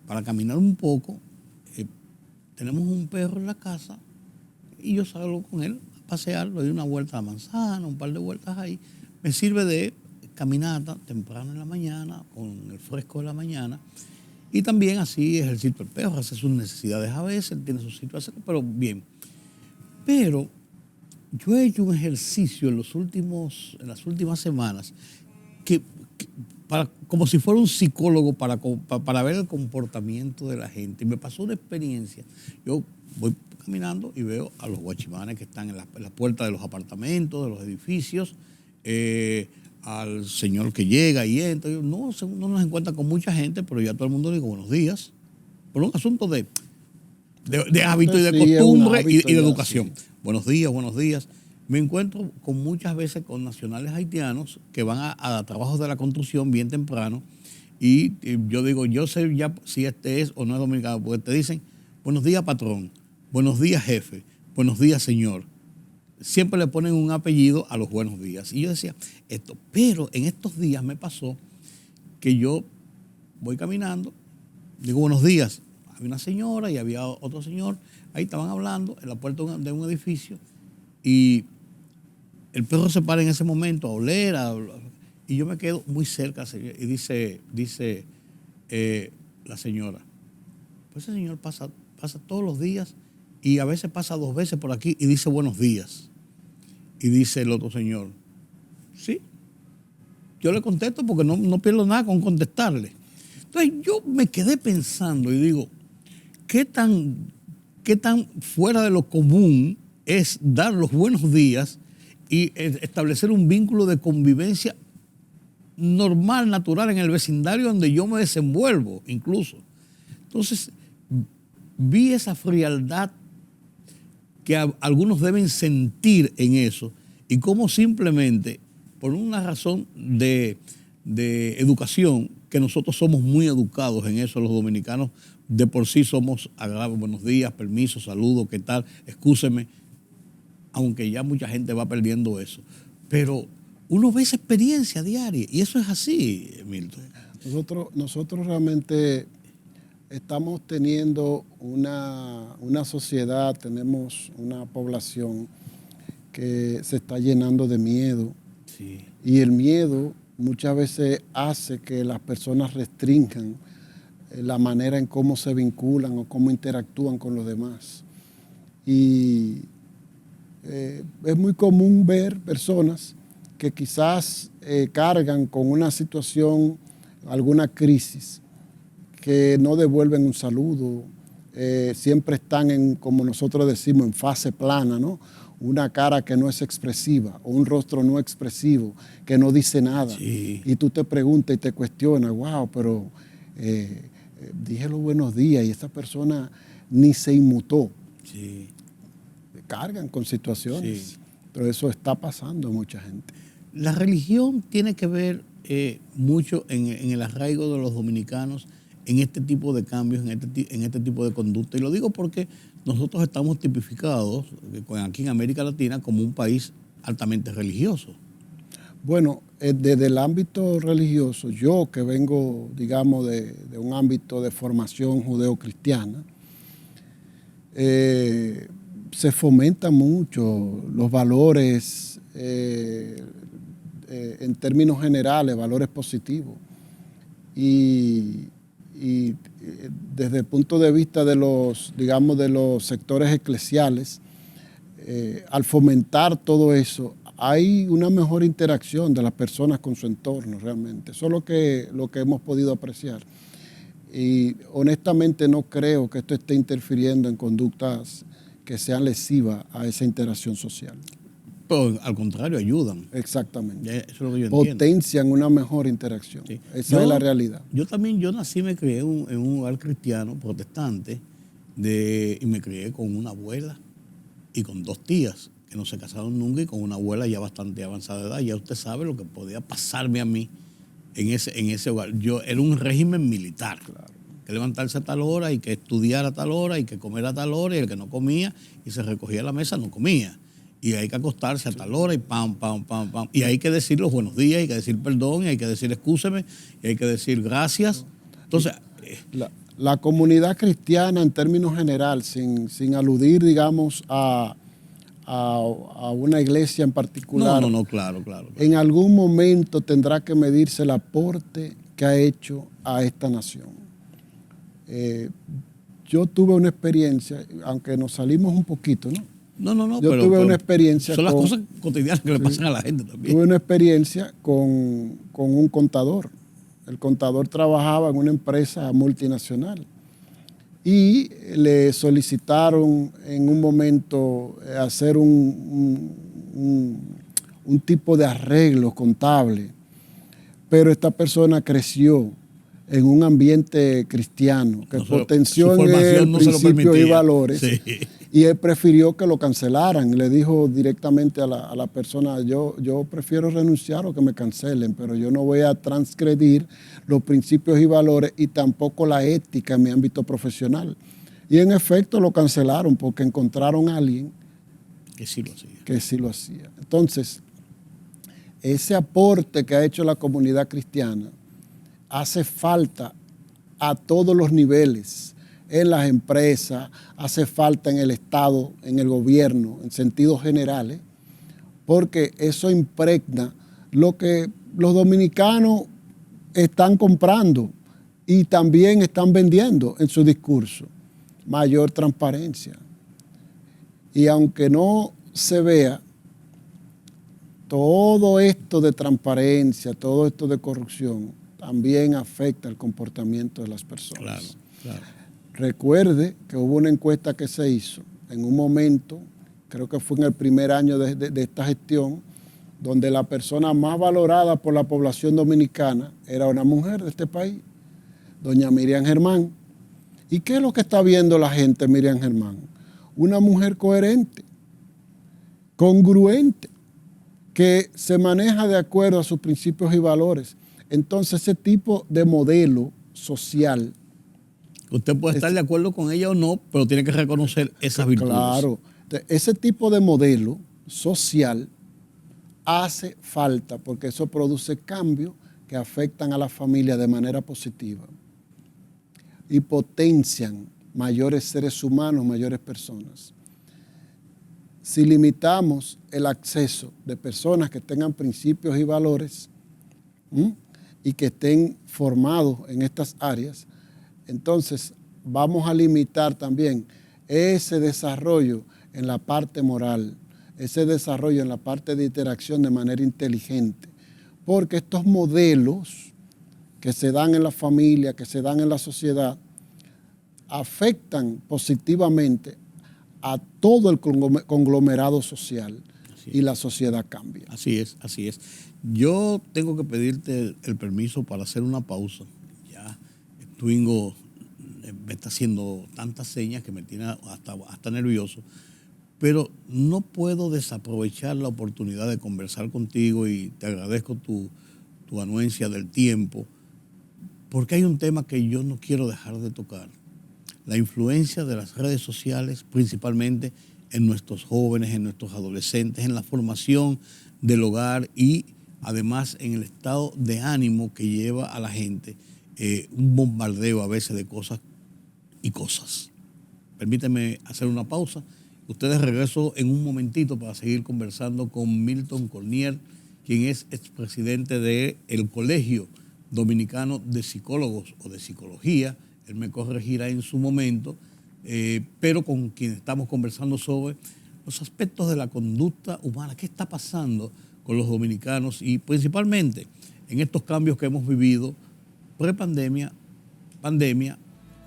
para caminar un poco, tenemos un perro en la casa y yo salgo con él a pasear, le doy una vuelta a la manzana, un par de vueltas ahí. Me sirve de caminata temprano en la mañana, con el fresco de la mañana, y también así ejercito el perro, hace sus necesidades a veces, tiene sus situaciones, pero bien. Pero yo he hecho un ejercicio en las últimas semanas como si fuera un psicólogo para ver el comportamiento de la gente. Y me pasó una experiencia. Yo voy caminando y veo a los guachimanes que están en las puertas de los apartamentos, de los edificios, al señor que llega y entra. No nos encuentra con mucha gente, pero ya todo el mundo le digo buenos días. Por un asunto de hábito y de costumbre y de educación. Sí. Buenos días. Me encuentro muchas veces con nacionales haitianos que van a trabajos de la construcción bien temprano, y yo digo, yo sé ya si este es o no es dominicano, porque te dicen, buenos días patrón, buenos días jefe, buenos días señor. Siempre le ponen un apellido a los buenos días. Y yo decía esto, pero en estos días me pasó que yo voy caminando, digo buenos días, había una señora y había otro señor, ahí estaban hablando en la puerta de un edificio, y el perro se para en ese momento a oler, y yo me quedo muy cerca, y dice la señora, pues ese señor pasa todos los días y a veces pasa 2 veces por aquí y dice buenos días. Y dice el otro señor, sí, yo le contesto porque no pierdo nada con contestarle. Entonces yo me quedé pensando y digo, ¿qué tan fuera de lo común es dar los buenos días y establecer un vínculo de convivencia normal, natural, en el vecindario donde yo me desenvuelvo incluso? Entonces vi esa frialdad que algunos deben sentir en eso y cómo simplemente, por una razón de educación, que nosotros somos muy educados en eso, los dominicanos de por sí somos agradables, buenos días, permiso, saludo, ¿qué tal? Excúseme, aunque ya mucha gente va perdiendo eso. Pero uno ve esa experiencia diaria y eso es así, Milton. Nosotros realmente estamos teniendo una sociedad, tenemos una población que se está llenando de miedo. Sí. Y el miedo muchas veces hace que las personas restrinjan la manera en cómo se vinculan o cómo interactúan con los demás. Y es muy común ver personas que quizás cargan con una situación, alguna crisis, que no devuelven un saludo, siempre están como nosotros decimos, en fase plana, ¿no? Una cara que no es expresiva o un rostro no expresivo, que no dice nada. Sí. Y tú te preguntas y te cuestionas, wow, pero dije los buenos días y esta persona ni se inmutó. Sí. Cargan con situaciones, sí. Pero eso está pasando a mucha gente. La religión tiene que ver mucho en el arraigo de los dominicanos en este tipo de cambios, en este tipo de conducta. Y lo digo porque nosotros estamos tipificados aquí en América Latina como un país altamente religioso. Bueno, desde el ámbito religioso, yo que vengo, digamos, de un ámbito de formación judeo-cristiana, se fomentan mucho los valores, en términos generales, valores positivos. Y desde el punto de vista de los, digamos, de los sectores eclesiales, al fomentar todo eso, hay una mejor interacción de las personas con su entorno realmente. Eso es lo que hemos podido apreciar. Y honestamente no creo que esto esté interfiriendo en conductas que sean lesivas a esa interacción social. Pero al contrario, ayudan. Exactamente. Eso es lo que yo potencian entiendo. Una mejor interacción. Sí. Esa es la realidad. Yo nací y me crié en un hogar cristiano, protestante, y me crié con una abuela y con 2 tías que no se casaron nunca y con una abuela ya bastante avanzada de edad. Ya usted sabe lo que podía pasarme a mí en ese hogar. Era un régimen militar. Claro. Que levantarse a tal hora y que estudiar a tal hora y que comer a tal hora, y el que no comía y se recogía a la mesa no comía. Y hay que acostarse a tal hora y pam. Y hay que decir los buenos días, hay que decir perdón, y hay que decir excúseme, y hay que decir gracias. Entonces, la comunidad cristiana en términos general, sin aludir, digamos, a una iglesia en particular. No, claro. En algún momento tendrá que medirse el aporte que ha hecho a esta nación. Yo tuve una experiencia, aunque nos salimos un poquito, ¿no? No, yo tuve una experiencia. Son las cosas cotidianas que le pasan a la gente también. Tuve una experiencia con un contador. El contador trabajaba en una empresa multinacional y le solicitaron en un momento hacer un tipo de arreglo contable, pero esta persona creció en un ambiente cristiano que potenció en él principios y valores. Sí. Y él prefirió que lo cancelaran. Le dijo directamente a la persona, yo prefiero renunciar o que me cancelen, pero yo no voy a transgredir los principios y valores y tampoco la ética en mi ámbito profesional. Y en efecto lo cancelaron porque encontraron a alguien que sí lo hacía. Entonces, ese aporte que ha hecho la comunidad cristiana hace falta a todos los niveles, en las empresas, hace falta en el Estado, en el gobierno, en sentidos generales, porque eso impregna lo que los dominicanos están comprando y también están vendiendo en su discurso: mayor transparencia. Y aunque no se vea, todo esto de transparencia, todo esto de corrupción, también afecta el comportamiento de las personas. Claro, claro. Recuerde que hubo una encuesta que se hizo en un momento, creo que fue en el primer año de esta gestión, donde la persona más valorada por la población dominicana era una mujer de este país, doña Miriam Germán. ¿Y qué es lo que está viendo la gente, Miriam Germán? Una mujer coherente, congruente, que se maneja de acuerdo a sus principios y valores. Entonces, ese tipo de modelo social... Usted puede estar de acuerdo con ella o no, pero tiene que reconocer esas virtudes. Claro. Ese tipo de modelo social hace falta, porque eso produce cambios que afectan a la familia de manera positiva y potencian mayores seres humanos, mayores personas. Si limitamos el acceso de personas que tengan principios y valores y que estén formados en estas áreas, entonces vamos a limitar también ese desarrollo en la parte moral, ese desarrollo en la parte de interacción de manera inteligente, porque estos modelos que se dan en la familia, que se dan en la sociedad, afectan positivamente a todo el conglomerado social y la sociedad cambia. Así es, así es. Yo tengo que pedirte el permiso para hacer una pausa. Ya Twingo me está haciendo tantas señas que me tiene hasta nervioso, pero no puedo desaprovechar la oportunidad de conversar contigo y te agradezco tu anuencia del tiempo, porque hay un tema que yo no quiero dejar de tocar: la influencia de las redes sociales, principalmente en nuestros jóvenes, en nuestros adolescentes, en la formación del hogar y además en el estado de ánimo que lleva a la gente un bombardeo a veces de cosas y cosas. Permíteme hacer una pausa. Ustedes regreso en un momentito para seguir conversando con Milton Corniel, quien es expresidente del Colegio Dominicano de Psicólogos o de Psicología. Él me corregirá en su momento, pero con quien estamos conversando sobre los aspectos de la conducta humana. ¿Qué está pasando con los dominicanos y principalmente en estos cambios que hemos vivido prepandemia, pandemia,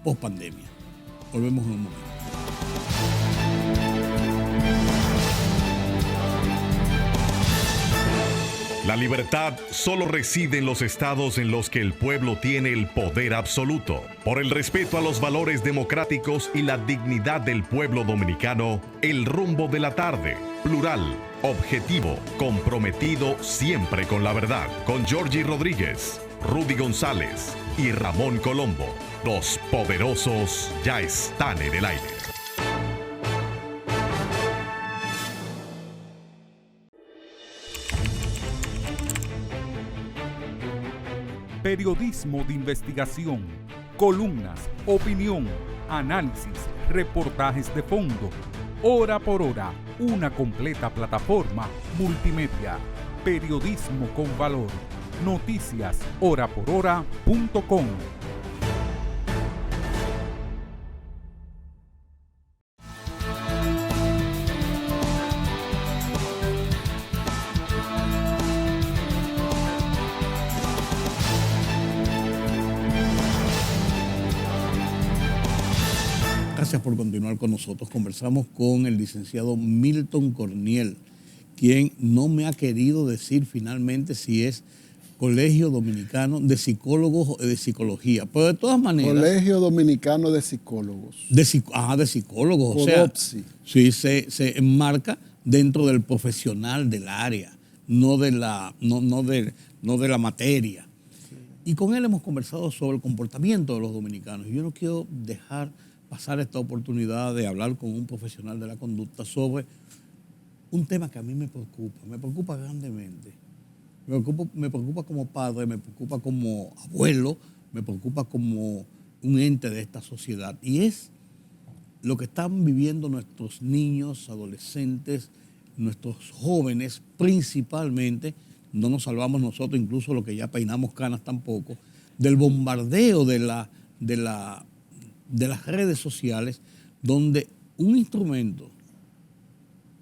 pospandemia? Volvemos en un momento. La libertad solo reside en los estados en los que el pueblo tiene el poder absoluto. Por el respeto a los valores democráticos y la dignidad del pueblo dominicano, El Rumbo de la Tarde, plural, objetivo, comprometido siempre con la verdad. Con Georgie Rodríguez, Rudy González y Ramón Colombo. Los poderosos ya están en el aire. Periodismo de investigación, columnas, opinión, análisis, reportajes de fondo. Hora por hora, una completa plataforma multimedia. Periodismo con valor. Noticias horaporhora.com. Gracias por continuar con nosotros. Conversamos con el licenciado Milton Corniel, quien no me ha querido decir finalmente si es Colegio Dominicano de Psicólogos o de Psicología. Pero de todas maneras... Colegio Dominicano de Psicólogos. De psicólogos. O sea, sí, se enmarca dentro del profesional del área, no de la materia. Sí. Y con él hemos conversado sobre el comportamiento de los dominicanos. Y yo no quiero dejar pasar esta oportunidad de hablar con un profesional de la conducta sobre un tema que a mí me preocupa grandemente. Me preocupa como padre, me preocupa como abuelo, me preocupa como un ente de esta sociedad. Y es lo que están viviendo nuestros niños, adolescentes, nuestros jóvenes principalmente, no nos salvamos nosotros, incluso los que ya peinamos canas tampoco, del bombardeo de las redes sociales, donde un instrumento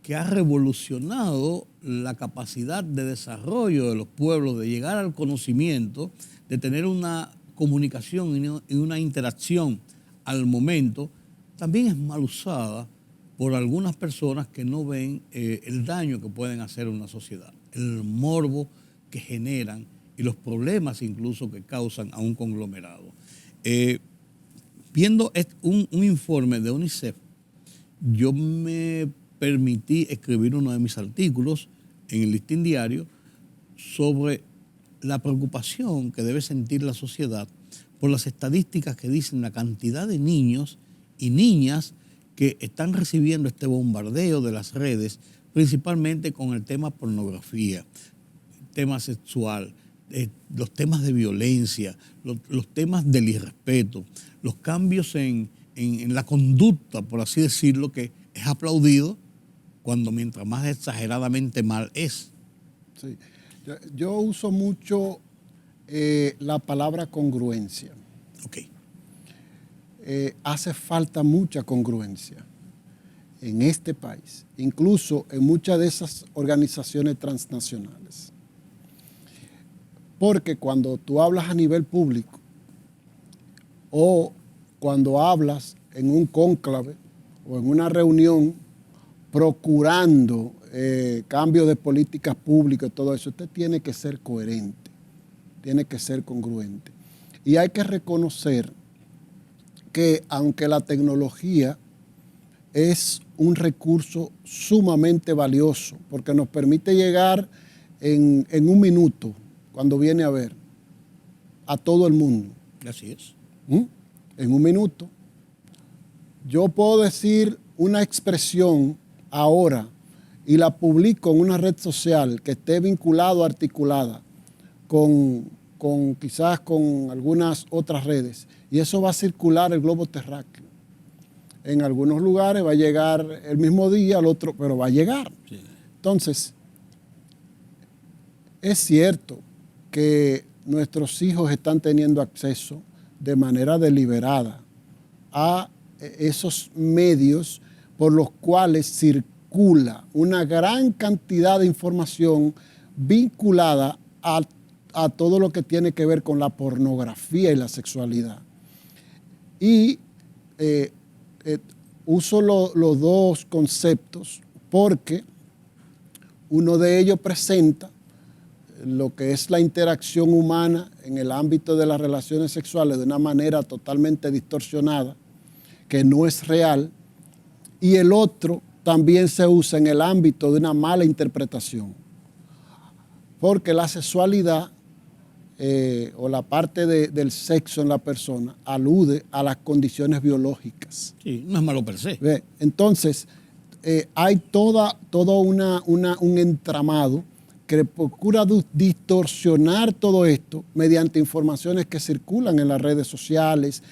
que ha revolucionado la capacidad de desarrollo de los pueblos, de llegar al conocimiento, de tener una comunicación y una interacción al momento, también es mal usada por algunas personas que no ven el daño que pueden hacer a una sociedad, el morbo que generan y los problemas incluso que causan a un conglomerado. Viendo un informe de UNICEF, yo me permití escribir uno de mis artículos en el Listín Diario sobre la preocupación que debe sentir la sociedad por las estadísticas que dicen la cantidad de niños y niñas que están recibiendo este bombardeo de las redes, principalmente con el tema pornografía, tema sexual, los temas de violencia, los temas del irrespeto, los cambios en la conducta, por así decirlo, que es aplaudido cuando mientras más exageradamente mal es. Sí. Yo uso mucho la palabra congruencia. Ok. Hace falta mucha congruencia en este país, incluso en muchas de esas organizaciones transnacionales. Porque cuando tú hablas a nivel público o cuando hablas en un cónclave o en una reunión procurando cambio de políticas públicas y todo eso, usted tiene que ser coherente, tiene que ser congruente. Y hay que reconocer que aunque la tecnología es un recurso sumamente valioso, porque nos permite llegar en un minuto, cuando viene a ver, a todo el mundo. Así es. En un minuto. Yo puedo decir una expresión ahora y la publico en una red social que esté vinculada o articulada quizás con algunas otras redes, y eso va a circular el globo terráqueo. En algunos lugares va a llegar el mismo día, al otro, pero va a llegar. Sí. Entonces, es cierto que nuestros hijos están teniendo acceso de manera deliberada a esos medios por los cuales circula una gran cantidad de información vinculada a todo lo que tiene que ver con la pornografía y la sexualidad. Y uso los dos conceptos porque uno de ellos presenta lo que es la interacción humana en el ámbito de las relaciones sexuales de una manera totalmente distorsionada, que no es real, y el otro también se usa en el ámbito de una mala interpretación, porque la sexualidad o la parte del sexo en la persona alude a las condiciones biológicas. Sí, no es malo per se. Entonces, hay todo un entramado que procura distorsionar todo esto mediante informaciones que circulan en las redes sociales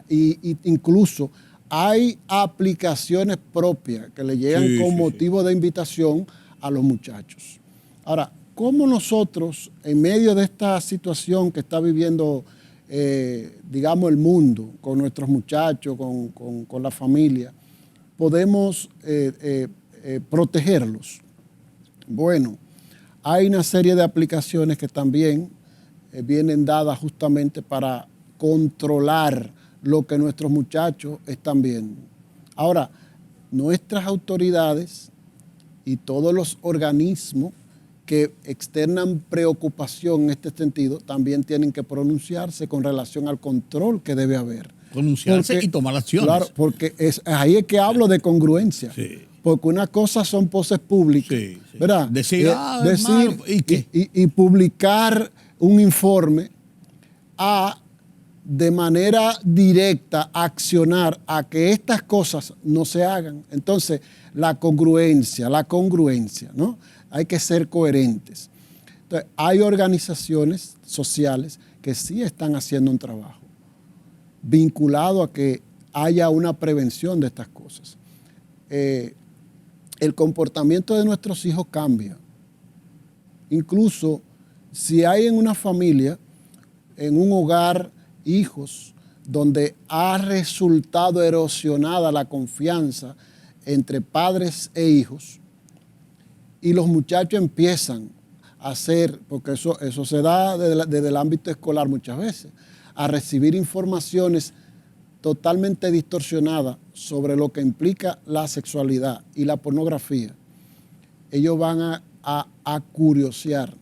y incluso hay aplicaciones propias que le llegan con motivo de invitación a los muchachos. Ahora, ¿cómo nosotros, en medio de esta situación que está viviendo, digamos, el mundo, con nuestros muchachos, con la familia, podemos protegerlos? Bueno, hay una serie de aplicaciones que también vienen dadas justamente para controlar lo que nuestros muchachos están viendo. Ahora, nuestras autoridades y todos los organismos que externan preocupación en este sentido también tienen que pronunciarse con relación al control que debe haber. Pronunciarse y tomar acciones. Claro, porque ahí es que hablo de congruencia. Sí. Porque una cosa son poses públicas, ¿verdad? Decir y publicar un informe de manera directa accionar a que estas cosas no se hagan. Entonces, la congruencia, ¿no? Hay que ser coherentes. Entonces, hay organizaciones sociales que sí están haciendo un trabajo vinculado a que haya una prevención de estas cosas. el comportamiento de nuestros hijos cambia. Incluso si hay en una familia, en un hogar, hijos donde ha resultado erosionada la confianza entre padres e hijos, y los muchachos empiezan a hacer, porque eso se da desde el ámbito escolar muchas veces, a recibir informaciones totalmente distorsionadas sobre lo que implica la sexualidad y la pornografía. Ellos van a curiosear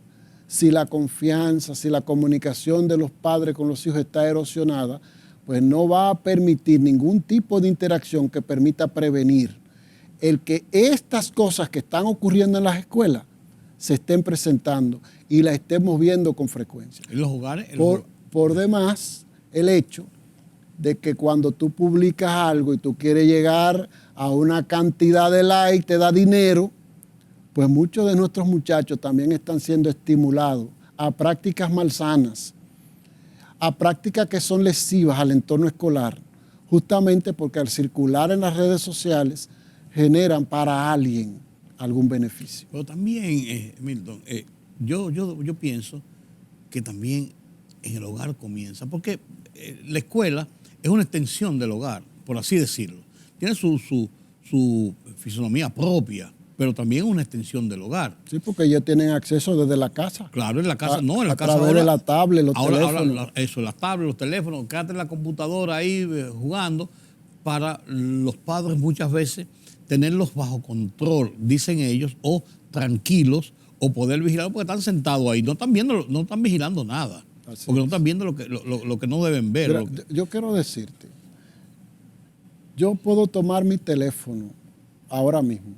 si la confianza, si la comunicación de los padres con los hijos está erosionada, pues no va a permitir ningún tipo de interacción que permita prevenir el que estas cosas que están ocurriendo en las escuelas se estén presentando y las estemos viendo con frecuencia. En los hogares. Por demás, el hecho de que cuando tú publicas algo y tú quieres llegar a una cantidad de likes, te da dinero, pues muchos de nuestros muchachos también están siendo estimulados a prácticas malsanas, a prácticas que son lesivas al entorno escolar, justamente porque al circular en las redes sociales generan para alguien algún beneficio. Pero también, Milton, yo pienso que también en el hogar comienza, porque la escuela es una extensión del hogar, por así decirlo. Tiene su fisonomía propia, pero también es una extensión del hogar. Sí, porque ellos tienen acceso desde la casa. Claro, en la casa no, en la casa a través ahora, de la tablet, los teléfonos. Ahora, las tablets, los teléfonos, quédate en la computadora ahí jugando, para los padres muchas veces tenerlos bajo control, dicen ellos, o tranquilos, o poder vigilar, porque están sentados ahí, no están vigilando nada, porque no están viendo lo que no deben ver. Mira, yo quiero decirte, yo puedo tomar mi teléfono ahora mismo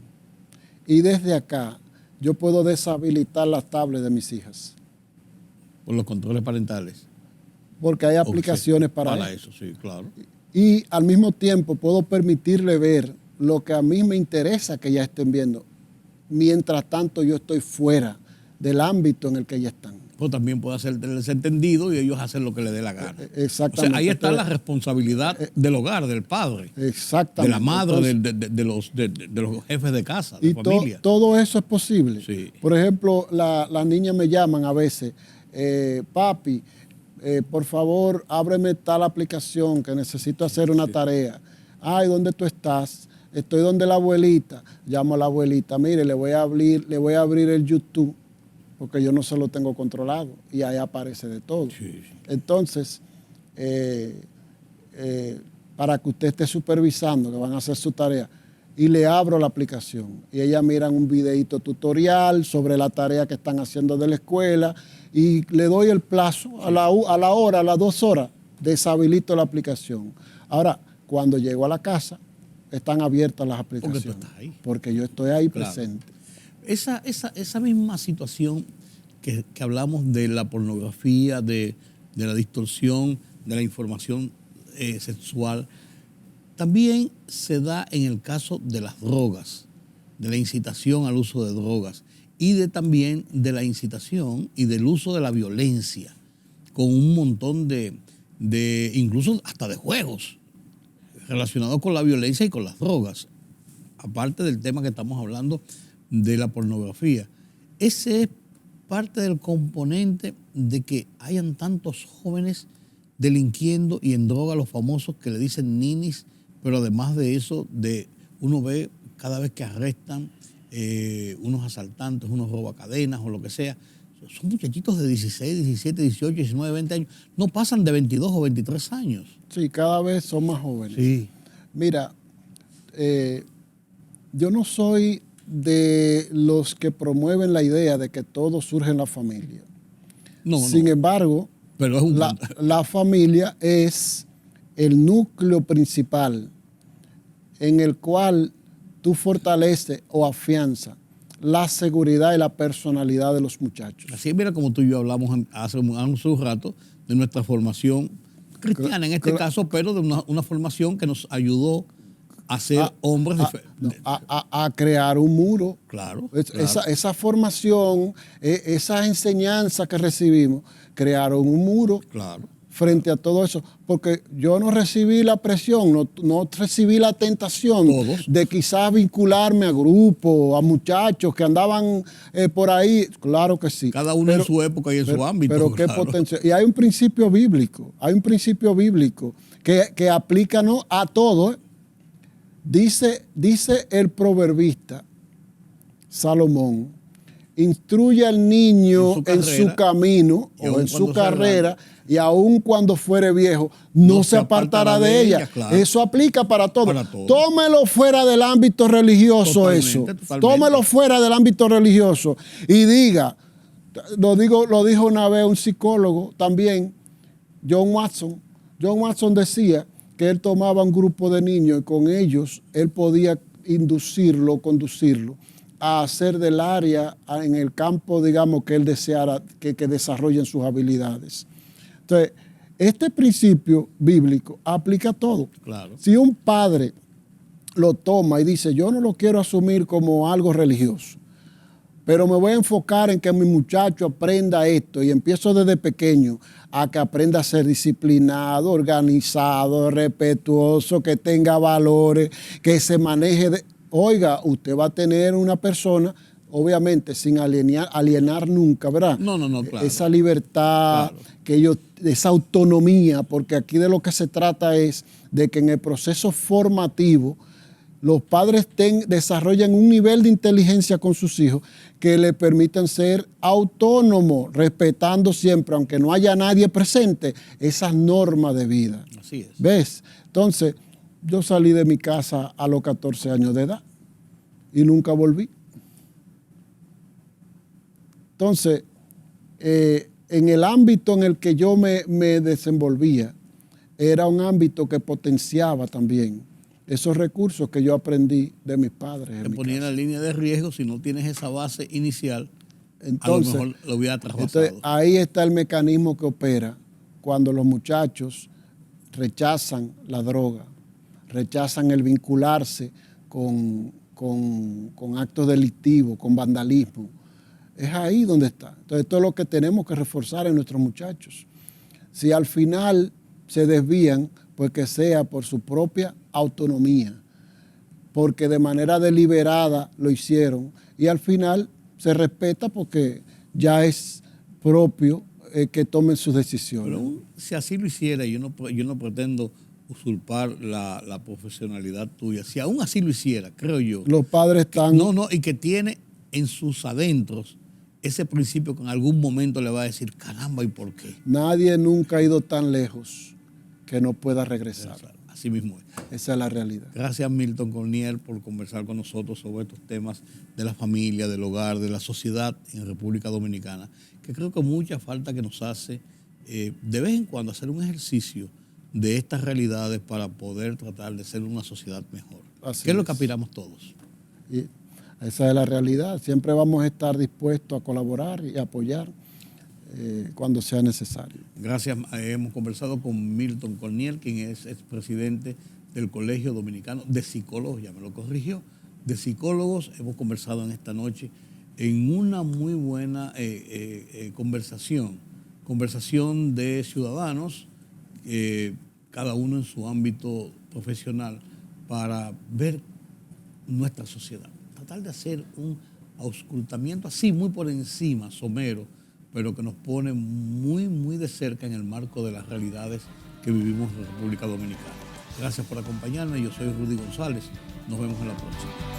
y desde acá yo puedo deshabilitar las tablets de mis hijas. Por los controles parentales. Porque hay aplicaciones para eso. Sí, claro. Y al mismo tiempo puedo permitirle ver lo que a mí me interesa que ellas estén viendo. Mientras tanto yo estoy fuera del ámbito en el que ellas están. Pero también puede hacer el desentendido y ellos hacen lo que les dé la gana. Exactamente. O sea, ahí está la responsabilidad del hogar, del padre. Exactamente. De la madre, entonces, de los jefes de casa, de familia. Todo eso es posible. Sí. Por ejemplo, las niñas me llaman a veces, papi, por favor, ábreme tal aplicación que necesito hacer una tarea. Ay, ¿dónde tú estás? Estoy donde la abuelita. Llamo a la abuelita, mire, le voy a abrir el YouTube, porque yo no se lo tengo controlado y ahí aparece de todo. Sí. Entonces, para que usted esté supervisando, que van a hacer su tarea, y le abro la aplicación y ellas miran un videíto tutorial sobre la tarea que están haciendo de la escuela y le doy el plazo a la hora, a las 2 horas, deshabilito la aplicación. Ahora, cuando llego a la casa, están abiertas las aplicaciones. Porque tú estás ahí. Porque yo estoy ahí presente. Esa misma situación que hablamos de la pornografía, de la distorsión, de la información sexual, también se da en el caso de las drogas, de la incitación al uso de drogas y también de la incitación y del uso de la violencia, con un montón de incluso hasta de juegos relacionados con la violencia y con las drogas, aparte del tema que estamos hablando de la pornografía. Ese es parte del componente de que hayan tantos jóvenes delinquiendo y en droga, los famosos que le dicen ninis, pero además de eso, uno ve cada vez que arrestan unos asaltantes, unos robacadenas o lo que sea, son muchachitos de 16, 17, 18, 19, 20 años, no pasan de 22 o 23 años. Sí, cada vez son más jóvenes. Sí. Mira, yo no soy de los que promueven la idea de que todo surge en la familia. Sin embargo, pero es la familia es el núcleo principal en el cual tú fortaleces o afianzas la seguridad y la personalidad de los muchachos. Así es, mira, como tú y yo hablamos hace un rato de nuestra formación cristiana en este caso, pero de una formación que nos ayudó a ser hombres a crear un muro. Claro. Esa formación, esas enseñanzas que recibimos, crearon un muro frente a todo eso, porque yo no recibí la presión, no recibí la tentación de quizás vincularme a grupos, a muchachos que andaban por ahí. Claro que sí. Cada uno en su época y en su ámbito. Pero qué potencial. Y hay un principio bíblico, que aplica ¿no? a todo. Dice el proverbista Salomón, instruye al niño en su camino o en su carrera, y aun cuando fuere viejo, no se apartará de ella. Claro. Eso aplica para todo. Tómelo fuera del ámbito religioso. Totalmente. Tómelo fuera del ámbito religioso y diga, lo dijo una vez un psicólogo también, John Watson. John Watson decía que él tomaba un grupo de niños y con ellos él podía conducirlo a hacer del área en el campo, digamos, que él deseara que desarrollen sus habilidades. Entonces, este principio bíblico aplica a todo. Claro. Si un padre lo toma y dice, yo no lo quiero asumir como algo religioso, pero me voy a enfocar en que mi muchacho aprenda esto y empiezo desde pequeño a que aprenda a ser disciplinado, organizado, respetuoso, que tenga valores, que se maneje Oiga, usted va a tener una persona, obviamente, sin alienar nunca, ¿verdad? No, claro. Esa libertad, claro. Esa autonomía, porque aquí de lo que se trata es de que en el proceso formativo los padres desarrollen un nivel de inteligencia con sus hijos que le permitan ser autónomos, respetando siempre, aunque no haya nadie presente, esas normas de vida. Así es. ¿Ves? Entonces, yo salí de mi casa a los 14 años de edad y nunca volví. Entonces, en el ámbito en el que yo me desenvolvía, era un ámbito que potenciaba también esos recursos que yo aprendí de mis padres. Te ponía en la línea de riesgo si no tienes esa base inicial, entonces, a lo mejor lo hubiera traspasado. Entonces, ahí está el mecanismo que opera cuando los muchachos rechazan la droga, rechazan el vincularse con actos delictivos, con vandalismo. Es ahí donde está. Entonces, esto es lo que tenemos que reforzar en nuestros muchachos. Si al final se desvían, pues que sea por su propia autonomía, porque de manera deliberada lo hicieron y al final se respeta porque ya es propio que tomen sus decisiones. Pero si así lo hiciera, yo no pretendo usurpar la profesionalidad tuya. Si aún así lo hiciera, creo yo. Los padres están... y que tiene en sus adentros ese principio que en algún momento le va a decir, caramba, ¿y por qué? Nadie nunca ha ido tan lejos que no pueda regresar. Así mismo es. Esa es la realidad. Gracias, Milton Corniel, por conversar con nosotros sobre estos temas de la familia, del hogar, de la sociedad en República Dominicana, que creo que mucha falta que nos hace de vez en cuando hacer un ejercicio de estas realidades para poder tratar de ser una sociedad mejor. ¿Qué es lo que aspiramos todos? Y esa es la realidad. Siempre vamos a estar dispuestos a colaborar y apoyar cuando sea necesario. Gracias. Hemos conversado con Milton Corniel, quien es expresidente del Colegio Dominicano de Psicólogos, ya me lo corrigió, de psicólogos. Hemos conversado en esta noche en una muy buena conversación de ciudadanos, cada uno en su ámbito profesional, para ver nuestra sociedad. Tratar de hacer un auscultamiento así, muy por encima, somero, pero que nos pone muy, muy de cerca en el marco de las realidades que vivimos en la República Dominicana. Gracias por acompañarme. Yo soy Rudy González. Nos vemos en la próxima.